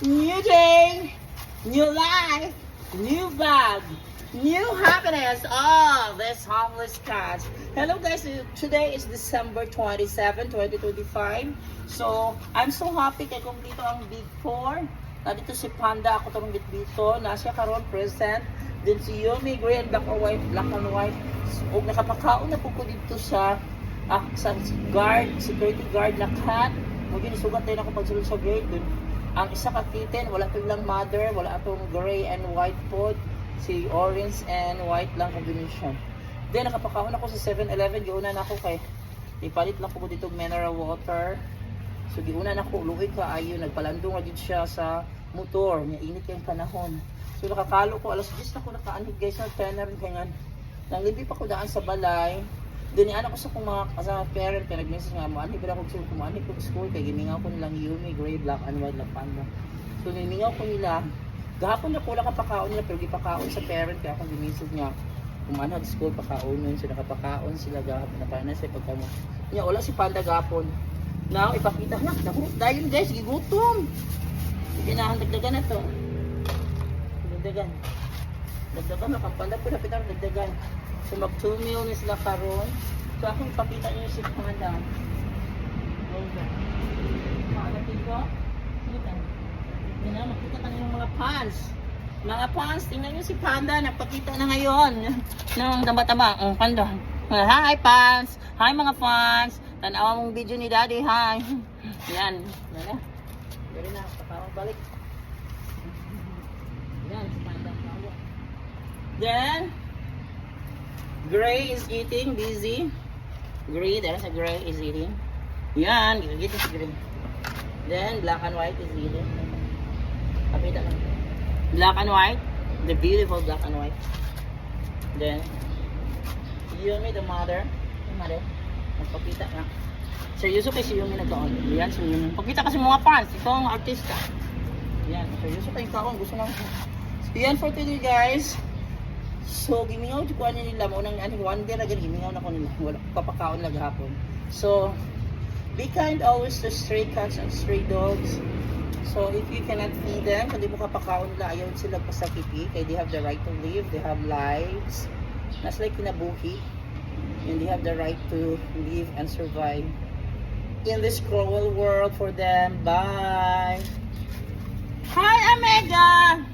New day, new life, new bag, new happiness. Oh, this homeless cat. Hello guys, today is December 27, 2025. So, I'm so happy kay kung dito ang Big 4. Dito si Panda, ako itong dito. Nasa karon present. Then si Yumi, gray and black and white. O nakapakaon na po ko dito sa guard, security guard na cat. Mugin isugat tayo na ako pagsulod sa gate. Dun, ang isa ka kitten, wala lang mother, wala atong gray and white pod. Si orange and white lang combination. Then nakapakaon ako sa 7-Eleven, giuna na ako kay ipalit lang ko dito mineral water. So giuna na ako, luwi ka ayo, nagpalandong na dito siya sa motor, niya init yung panahon. So nakakalo ko, alas 10 na ako nakaanhid guys, na tenor kaya nanglibi pa ko daan sa balay. Dinian ako sa kong mga kasama parent, kaya nag-message nga, maanhid ba ako sa kumaanhid ko sa school, kaya gimingaw ko nilang Yumi, gray, black, and white, lang panda. So nimingaw ko nila, gahapon na kulang kapakaon nila, pero gipakaon sa parent, kaya akong gimisog niya, kumaanhid school, pakaon yun, so nakapakaon sila gahapon, na parang nasa pagkamo. Niya, wala si panda gahapon. Now, ipakita na, nahurot dahil guys, gigutom. Hindi na, dagdagan na to. Dagdagan. Dagdagan, makampanda po, napitan, dagdagan. So, mag 2 meal na sila karon. So, akong ipakita nyo si Panda. Makalatin ko. Yan na, makita ka yung mga pants. Mga pants, tingnan nyo si Panda, nagpakita na ngayon. Nang tama-tama, Panda. Hi, pants! Hi, mga pants! Tanawa mong video ni Daddy, hi! Yan. Yan na. Dari na, patawang balik. Yan, si Panda. Then, Gray is eating, busy. Gray, there's a Gray is eating. Yan, gigit si Gray. Then, black and white is eating. Kapita lang. Black and white, the beautiful black and white. Then, Yumi, the mother. The mother. Magpakita na. Seryoso kay si Yumi nagkaon. Yan, si Yumi. Pakita kasi mga fans. Ikaw ang artista. Yan, seryoso kay ikaw. Gusto na. So, yan for today, guys. So, gimingaw di ko ano nila. Maunang one day na gimingaw na ko nila. Wala papakaon na gahapon. So, be kind always to stray cats and stray dogs. So, if you cannot feed them, kung di mo kapakaon nila, ayaw sila pasakiti. Kaya they have the right to live. They have lives. That's like kinabuhi. And they have the right to live and survive in this cruel world for them. Bye! Hi, Omega!